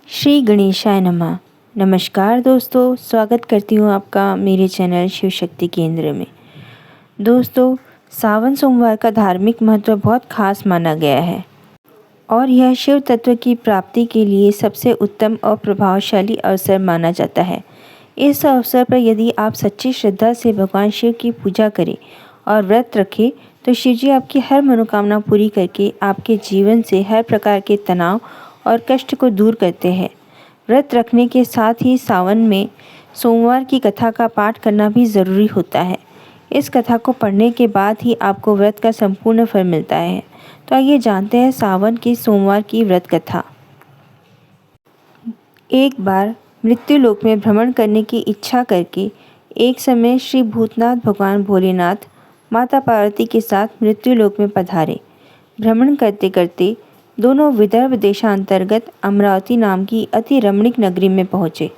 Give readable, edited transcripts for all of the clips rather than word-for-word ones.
श्री गणेशाय नमः। नमस्कार दोस्तों, स्वागत करती हूँ आपका मेरे चैनल शिव शक्ति केंद्र में। दोस्तों, सावन सोमवार का धार्मिक महत्व बहुत खास माना गया है और यह शिव तत्व की प्राप्ति के लिए सबसे उत्तम और प्रभावशाली अवसर माना जाता है। इस अवसर पर यदि आप सच्ची श्रद्धा से भगवान शिव की पूजा करें और व्रत रखें तो शिव जी आपकी हर मनोकामना पूरी करके आपके जीवन से हर प्रकार के तनाव और कष्ट को दूर करते हैं। व्रत रखने के साथ ही सावन में सोमवार की कथा का पाठ करना भी ज़रूरी होता है। इस कथा को पढ़ने के बाद ही आपको व्रत का संपूर्ण फल मिलता है। तो आइए जानते हैं सावन की सोमवार की व्रत कथा। एक बार मृत्युलोक में भ्रमण करने की इच्छा करके एक समय श्री भूतनाथ भगवान भोलेनाथ माता पार्वती के साथ मृत्युलोक में पधारे। भ्रमण करते करते दोनों विदर्भ देशांतर्गत अमरावती नाम की अति रमणीक नगरी में पहुँचे।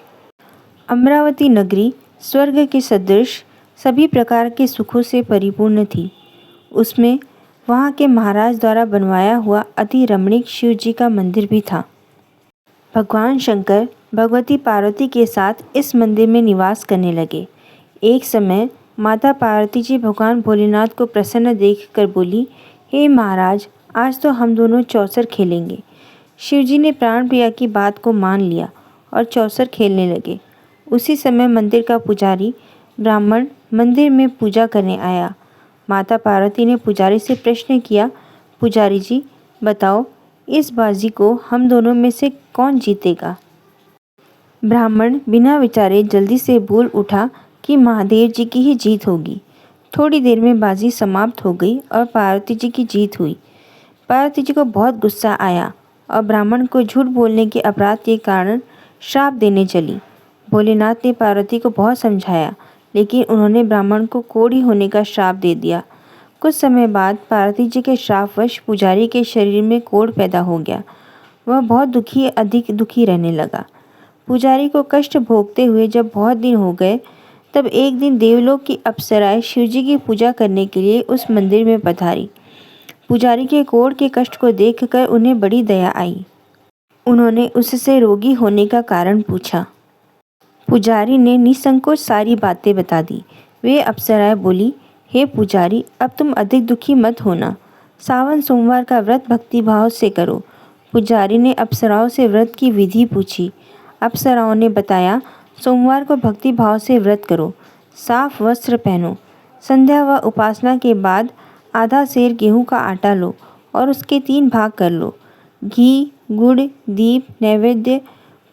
अमरावती नगरी स्वर्ग के सदृश सभी प्रकार के सुखों से परिपूर्ण थी। उसमें वहाँ के महाराज द्वारा बनवाया हुआ अति रमणीक शिव जी का मंदिर भी था। भगवान शंकर भगवती पार्वती के साथ इस मंदिर में निवास करने लगे। एक समय माता पार्वती जी भगवान भोलेनाथ को प्रसन्न देखकर बोली, हे महाराज, आज तो हम दोनों चौसर खेलेंगे। शिवजी ने प्राण प्रिया की बात को मान लिया और चौसर खेलने लगे। उसी समय मंदिर का पुजारी ब्राह्मण मंदिर में पूजा करने आया। माता पार्वती ने पुजारी से प्रश्न किया, पुजारी जी बताओ, इस बाजी को हम दोनों में से कौन जीतेगा? ब्राह्मण बिना विचारे जल्दी से बोल उठा कि महादेव जी की ही जीत होगी। थोड़ी देर में बाजी समाप्त हो गई और पार्वती जी की जीत हुई। पार्वती जी को बहुत गुस्सा आया और ब्राह्मण को झूठ बोलने के अपराध के कारण श्राप देने चली। भोलेनाथ ने पार्वती को बहुत समझाया, लेकिन उन्होंने ब्राह्मण को कोढ़ी होने का श्राप दे दिया। कुछ समय बाद पार्वती जी के श्रापवश पुजारी के शरीर में कोढ़ पैदा हो गया। वह बहुत अधिक दुखी रहने लगा। पुजारी को कष्ट भोगते हुए जब बहुत दिन हो गए, तब एक दिन देवलोक की अप्सराएं शिवजी की पूजा करने के लिए उस मंदिर में पधारी। पुजारी के कोढ़ के कष्ट को देखकर उन्हें बड़ी दया आई। उन्होंने उससे रोगी होने का कारण पूछा। पुजारी ने निसंकोच सारी बातें बता दी। वे अप्सराएं बोली, हे पुजारी, अब तुम अधिक दुखी मत होना। सावन सोमवार का व्रत भक्ति भाव से करो। पुजारी ने अप्सराओं से व्रत की विधि पूछी। अप्सराओं ने बताया, सोमवार को भक्ति भाव से व्रत करो, साफ वस्त्र पहनो, संध्या व उपासना के बाद आधा सेर गेहूं का आटा लो और उसके 3 भाग कर लो। घी, गुड़, दीप, नैवेद्य,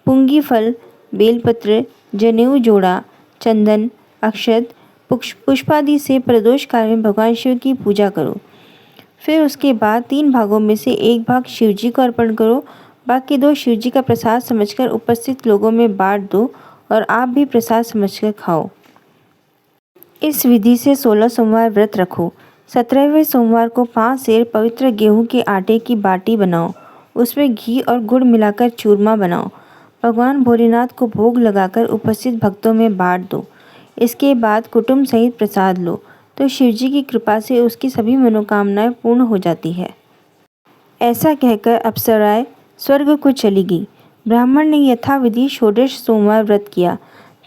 पुंगी फल, बेलपत्र, जनेऊ जोड़ा, चंदन, अक्षत, पुष्पादि से प्रदोष काल में भगवान शिव की पूजा करो। फिर उसके बाद 3 भागों में से 1 भाग शिवजी को अर्पण करो, बाकी 2 शिवजी का प्रसाद समझकर उपस्थित लोगों में बांट दो और आप भी प्रसाद समझकर खाओ। इस विधि से 16 सोमवार व्रत रखो। 17वें सोमवार को 5 सेर पवित्र गेहूं के आटे की बाटी बनाओ, उसमें घी और गुड़ मिलाकर चूरमा बनाओ। भगवान भोलेनाथ को भोग लगाकर उपस्थित भक्तों में बांट दो। इसके बाद कुटुंब सहित प्रसाद लो तो शिवजी की कृपा से उसकी सभी मनोकामनाएं पूर्ण हो जाती है। ऐसा कहकर अप्सराएं स्वर्ग को चली गई। ब्राह्मण ने यथाविधि षोडश सोमवार व्रत किया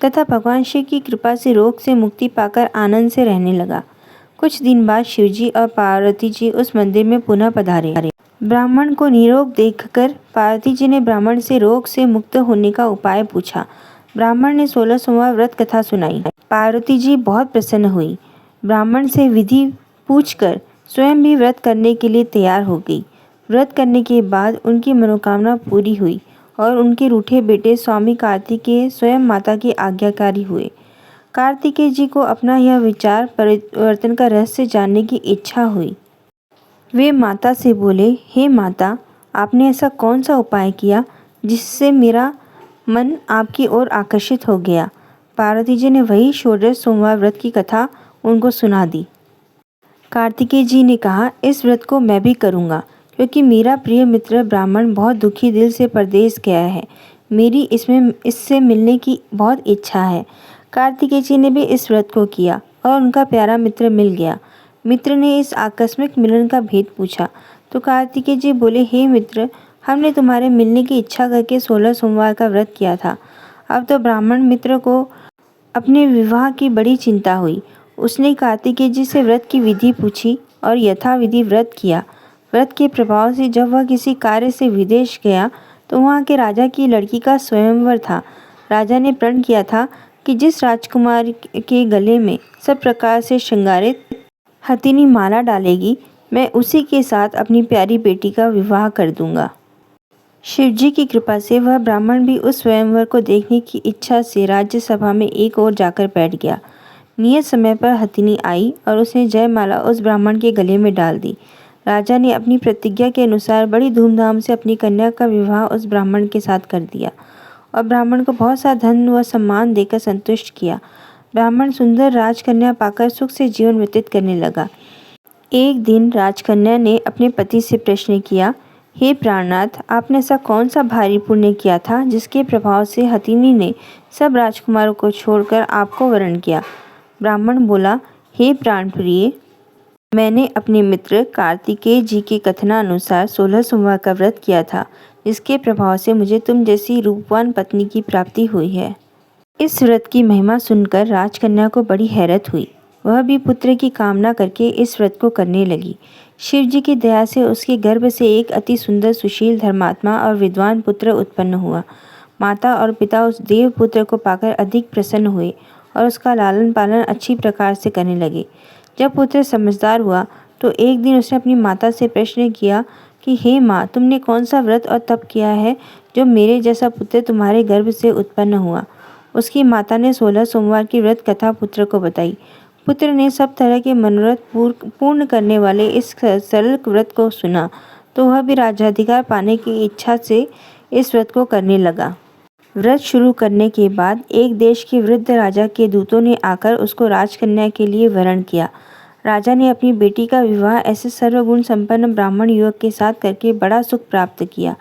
तथा भगवान शिव की कृपा से रोग से मुक्ति पाकर आनंद से रहने लगा। कुछ दिन बाद शिवजी और पार्वती जी उस मंदिर में पुनः पधारे। ब्राह्मण को निरोग देखकर पार्वती जी ने ब्राह्मण से रोग से मुक्त होने का उपाय पूछा। ब्राह्मण ने 16 सोमवार व्रत कथा सुनाई। पार्वती जी बहुत प्रसन्न हुई। ब्राह्मण से विधि पूछकर स्वयं भी व्रत करने के लिए तैयार हो गई। व्रत करने के बाद उनकी मनोकामना पूरी हुई और उनके रूठे बेटे स्वामी कार्तिकेय स्वयं माता के आज्ञाकारी हुए। कार्तिकेय जी को अपना यह विचार परिवर्तन का रहस्य जानने की इच्छा हुई। वे माता से बोले, हे माता, आपने ऐसा कौन सा उपाय किया जिससे मेरा मन आपकी ओर आकर्षित हो गया? पार्वती जी ने वही षोडश सोमवार व्रत की कथा उनको सुना दी। कार्तिकेय जी ने कहा, इस व्रत को मैं भी करूँगा क्योंकि मेरा प्रिय मित्र ब्राह्मण बहुत दुखी दिल से परदेश गया है। मेरी इससे मिलने की बहुत इच्छा है। कार्तिकेय जी ने भी इस व्रत को किया और उनका प्यारा मित्र मिल गया। मित्र ने इस आकस्मिक मिलन का भेद पूछा तो कार्तिकेय जी बोले, हे मित्र, हमने तुम्हारे मिलने की इच्छा करके 16 सोमवार का व्रत किया था। अब तो ब्राह्मण मित्र को अपने विवाह की बड़ी चिंता हुई। उसने कार्तिकेय जी से व्रत की विधि पूछी और यथाविधि व्रत किया। व्रत के प्रभाव से जब वह किसी कार्य से विदेश गया तो वहाँ के राजा की लड़की का स्वयंवर था। राजा ने प्रण किया था कि जिस राजकुमार के गले में सब प्रकार से श्रृंगारित हथिनी माला डालेगी, मैं उसी के साथ अपनी प्यारी बेटी का विवाह कर दूंगा। शिवजी की कृपा से वह ब्राह्मण भी उस स्वयंवर को देखने की इच्छा से राज्यसभा में एक ओर जाकर बैठ गया। नियत समय पर हथिनी आई और उसने जयमाला उस ब्राह्मण के गले में डाल दी। राजा ने अपनी प्रतिज्ञा के अनुसार बड़ी धूमधाम से अपनी कन्या का विवाह उस ब्राह्मण के साथ कर दिया और ब्राह्मण को बहुत सा धन व सम्मान देकर संतुष्ट किया। ब्राह्मण सुंदर राजकन्या पाकर सुख से जीवन व्यतीत करने लगा। एक दिन राजकन्या ने अपने पति से प्रश्न किया, हे प्राणनाथ, आपने ऐसा कौन सा भारी पुण्य किया था जिसके प्रभाव से हथिनी ने सब राजकुमारों को छोड़कर आपको वरण किया? ब्राह्मण बोला, हे प्राणप्रिय, मैंने अपने मित्र कार्तिकेय जी के कथनानुसार 16 सोमवार का व्रत किया था, जिसके प्रभाव से मुझे तुम जैसी रूपवान पत्नी की प्राप्ति हुई है। इस व्रत की महिमा सुनकर राजकन्या को बड़ी हैरत हुई। वह भी पुत्र की कामना करके इस व्रत को करने लगी। शिव जी की दया से उसके गर्भ से एक अति सुंदर, सुशील, धर्मात्मा और विद्वान पुत्र उत्पन्न हुआ। माता और पिता उस देव पुत्र को पाकर अधिक प्रसन्न हुए और उसका लालन पालन अच्छी प्रकार से करने लगे। जब पुत्र समझदार हुआ तो एक दिन उसने अपनी माता से प्रश्न किया कि हे माँ, तुमने कौन सा व्रत और तप किया है जो मेरे जैसा पुत्र तुम्हारे गर्भ से उत्पन्न हुआ? उसकी माता ने 16 सोमवार की व्रत कथा पुत्र को बताई। पुत्र ने सब तरह के मनोरथ पूर्ण करने वाले इस सरल व्रत को सुना तो वह भी राज्याधिकार पाने की इच्छा से इस व्रत को करने लगा। व्रत शुरू करने के बाद एक देश के वृद्ध राजा के दूतों ने आकर उसको राजकन्या के लिए वरण किया। राजा ने अपनी बेटी का विवाह ऐसे सर्वगुण संपन्न ब्राह्मण युवक के साथ करके बड़ा सुख प्राप्त किया।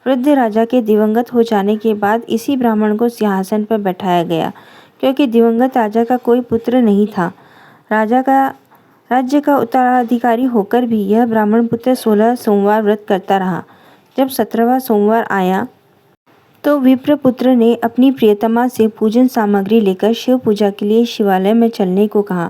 वृद्ध राजा के दिवंगत हो जाने के बाद इसी ब्राह्मण को सिंहासन पर बैठाया गया, क्योंकि दिवंगत राजा का कोई पुत्र नहीं था। राज्य का उत्तराधिकारी होकर भी यह ब्राह्मण पुत्र 16 सोमवार व्रत करता रहा। जब 17वां सोमवार आया तो विप्रपुत्र ने अपनी प्रियतमा से पूजन सामग्री लेकर शिव पूजा के लिए शिवालय में चलने को कहा,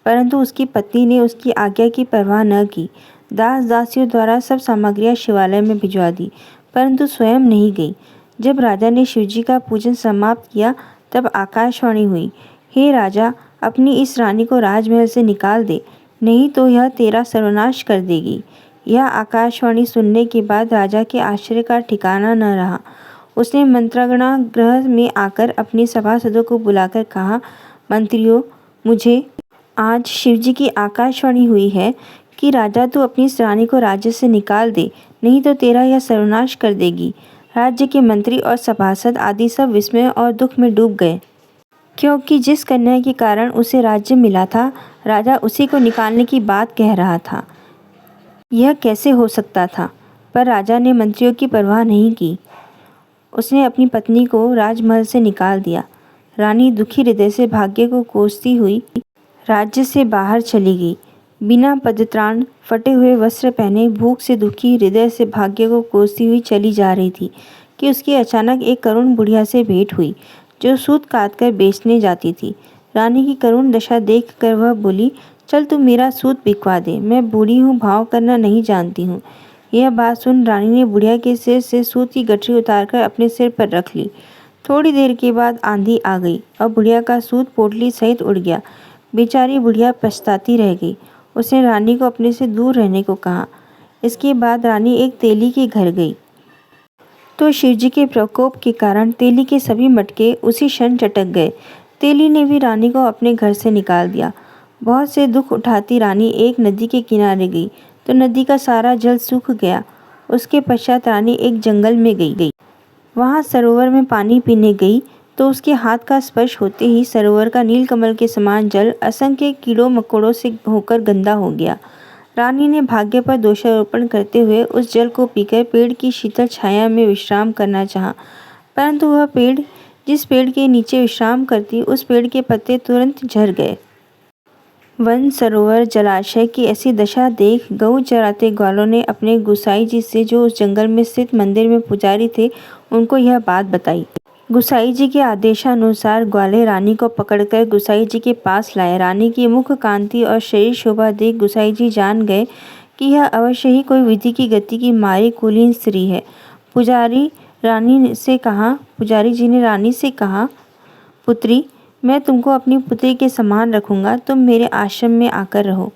परंतु उसकी पत्नी ने उसकी आज्ञा की परवाह न की। दास दासियों द्वारा सब सामग्रियां शिवालय में भिजवा दी, परंतु स्वयं नहीं गई। जब राजा ने शिवजी का पूजन समाप्त किया तब आकाशवाणी हुई, हे राजा, अपनी इस रानी को राजमहल से निकाल दे, नहीं तो यह तेरा सर्वनाश कर देगी। यह आकाशवाणी सुनने के बाद राजा के आश्चर्य का ठिकाना न रहा। उसने मंत्रांगना गृह में आकर अपने सभासदों को बुलाकर कहा, मंत्रियों, मुझे आज शिवजी की आकाशवाणी हुई है कि राजा तू अपनी इस रानी को राज्य से निकाल दे, नहीं तो तेरा यह सर्वनाश कर देगी। राज्य के मंत्री और सभासद आदि सब विस्मय और दुख में डूब गए, क्योंकि जिस कन्या के कारण उसे राज्य मिला था, राजा उसी को निकालने की बात कह रहा था। यह कैसे हो सकता था? पर राजा ने मंत्रियों की परवाह नहीं की। उसने अपनी पत्नी को राजमहल से निकाल दिया। रानी दुखी हृदय से भाग्य को कोसती हुई राज्य से बाहर चली गई। बिना पदत्राण, फटे हुए वस्त्र पहने, भूख से दुखी हृदय से भाग्य को कोसती हुई चली जा रही थी कि उसकी अचानक एक करुण बुढ़िया से भेंट हुई, जो सूत काटकर बेचने जाती थी। रानी की करुण दशा देखकर वह बोली, चल तू मेरा सूत बिकवा दे, मैं बूढ़ी हूँ, भाव करना नहीं जानती हूँ। यह बात सुन रानी ने बुढ़िया के सिर से सूत की गठरी उतारकर अपने सिर पर रख ली। थोड़ी देर के बाद आंधी आ गई और बुढ़िया का सूत पोटली सहित उड़ गया। बेचारी बुढ़िया पछताती रह गई। उसने रानी को अपने से दूर रहने को कहा। इसके बाद रानी एक तेली के घर गई तो शिवजी के प्रकोप के कारण तेली के सभी मटके उसी क्षण चटक गए। तेली ने भी रानी को अपने घर से निकाल दिया। बहुत से दुख उठाती रानी एक नदी के किनारे गई तो नदी का सारा जल सूख गया। उसके पश्चात रानी एक जंगल में गई। वहाँ सरोवर में पानी पीने गई तो उसके हाथ का स्पर्श होते ही सरोवर का नीलकमल के समान जल असंख्य कीड़ों मकोड़ों से होकर गंदा हो गया। रानी ने भाग्य पर दोषारोपण करते हुए उस जल को पीकर पेड़ की शीतल छाया में विश्राम करना चाहा, परंतु वह पेड़ जिस पेड़ के नीचे विश्राम करती, उस पेड़ के पत्ते तुरंत झड़ गए। वन, सरोवर, जलाशय की ऐसी दशा देख गऊ चराते ग्वालों ने अपने गुसाई जी से, जो उस जंगल में स्थित मंदिर में पुजारी थे, उनको यह बात बताई। गुसाई जी के आदेशानुसार ग्वाले रानी को पकड़कर गुसाई जी के पास लाए। रानी की मुख कांति और शरीर शोभा देख गुसाई जी जान गए कि यह अवश्य ही कोई विधि की गति की मारी कुलीन स्त्री है। पुजारी जी ने रानी से कहा, पुत्री, मैं तुमको अपनी पुत्री के समान रखूंगा। तुम मेरे आश्रम में आकर रहो।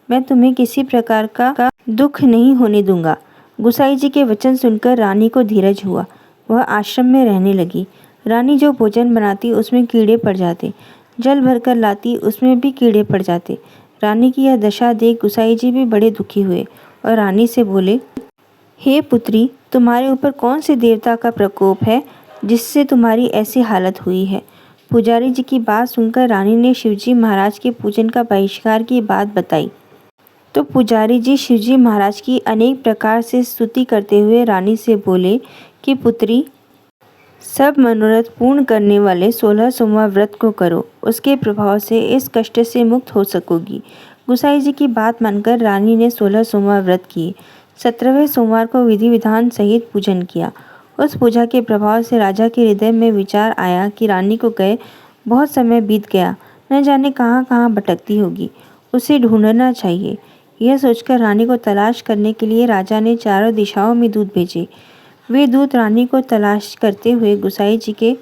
मैं तुम्हें किसी प्रकार का दुख नहीं होने दूंगा। गुसाई जी के वचन सुनकर रानी को धीरज हुआ। वह आश्रम में रहने लगी। रानी जो भोजन बनाती उसमें कीड़े पड़ जाते, जल भरकर लाती उसमें भी कीड़े पड़ जाते। रानी की यह दशा देख गुसाई जी भी बड़े दुखी हुए और रानी से बोले, हे पुत्री, तुम्हारे ऊपर कौन से देवता का प्रकोप है जिससे तुम्हारी ऐसी हालत हुई है? पुजारी जी की बात सुनकर रानी ने शिवजी महाराज के पूजन का बहिष्कार की बात बताई। तो पुजारी जी शिवजी महाराज की अनेक प्रकार से स्तुति करते हुए रानी से बोले कि पुत्री, सब मनोरथ पूर्ण करने वाले 16 सोमवार व्रत को करो, उसके प्रभाव से इस कष्ट से मुक्त हो सकोगी। गुसाई जी की बात मानकर रानी ने 16 सोमवार व्रत किए। 17वें सोमवार को विधि विधान सहित पूजन किया। उस पूजा के प्रभाव से राजा के हृदय में विचार आया कि रानी को गए बहुत समय बीत गया, न जाने कहाँ कहाँ भटकती होगी, उसे ढूंढना चाहिए। यह सोचकर रानी को तलाश करने के लिए राजा ने चारों दिशाओं में दूत भेजे। वे दूत रानी को तलाश करते हुए गुसाई जी के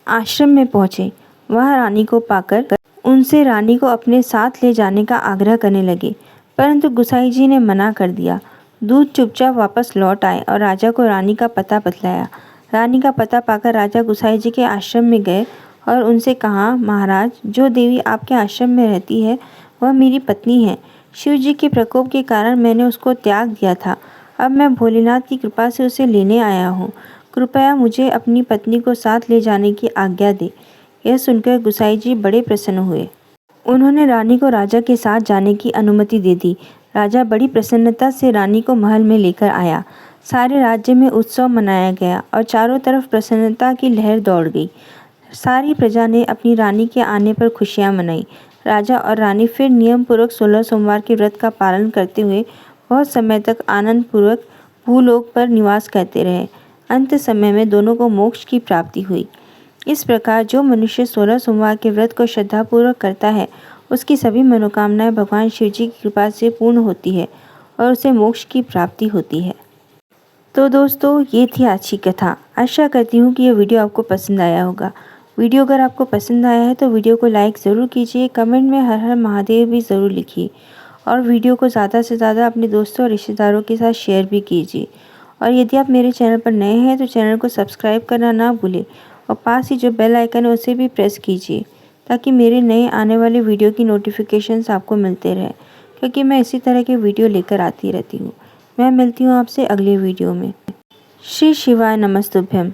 आश्रम में पहुँचे। वह रानी को पाकर उनसे रानी को अपने साथ ले जाने का आग्रह करने लगे, परंतु गुसाई जी ने मना कर दिया। दूत चुपचाप वापस लौट आए और राजा को रानी का पता बतलाया। रानी का पता पाकर राजा गुसाई जी के आश्रम में गए और उनसे कहा, महाराज, जो देवी आपके आश्रम में रहती है वह मेरी पत्नी है। शिव जी के प्रकोप के कारण मैंने उसको त्याग दिया था। अब मैं भोलेनाथ की कृपा से उसे लेने आया हूँ। कृपया मुझे अपनी पत्नी को साथ ले जाने की आज्ञा दे। यह सुनकर गुसाई जी बड़े प्रसन्न हुए। उन्होंने रानी को राजा के साथ जाने की अनुमति दे दी। राजा बड़ी प्रसन्नता से रानी को महल में लेकर आया। सारे राज्य में उत्सव मनाया गया और चारों तरफ प्रसन्नता की लहर दौड़ गई। सारी प्रजा ने अपनी रानी के आने पर खुशियां मनाई। राजा और रानी फिर नियम पूर्वक 16 सोमवार के व्रत का पालन करते हुए बहुत समय तक आनंद पूर्वक भूलोक पर निवास करते रहे। अंत समय में दोनों को मोक्ष की प्राप्ति हुई। इस प्रकार जो मनुष्य 16 सोमवार के व्रत को श्रद्धापूर्वक करता है, उसकी सभी मनोकामनाएं भगवान शिव जी की कृपा से पूर्ण होती है और उसे मोक्ष की प्राप्ति होती है। तो दोस्तों, ये थी आज की कथा। आशा करती हूँ कि यह वीडियो आपको पसंद आया होगा। वीडियो अगर आपको पसंद आया है तो वीडियो को लाइक ज़रूर कीजिए, कमेंट में हर हर महादेव भी ज़रूर लिखिए और वीडियो को ज़्यादा से ज़्यादा अपने दोस्तों और रिश्तेदारों के साथ शेयर भी कीजिए। और यदि आप मेरे चैनल पर नए हैं तो चैनल को सब्सक्राइब करना ना भूलें और पास ही जो बेल आइकन है उसे भी प्रेस कीजिए, ताकि मेरे नए आने वाले वीडियो की नोटिफिकेशंस आपको मिलते रहें, क्योंकि मैं इसी तरह के वीडियो लेकर आती रहती हूँ। मैं मिलती हूँ आपसे अगले वीडियो में। श्री शिवाय नमस्तुभ्यम।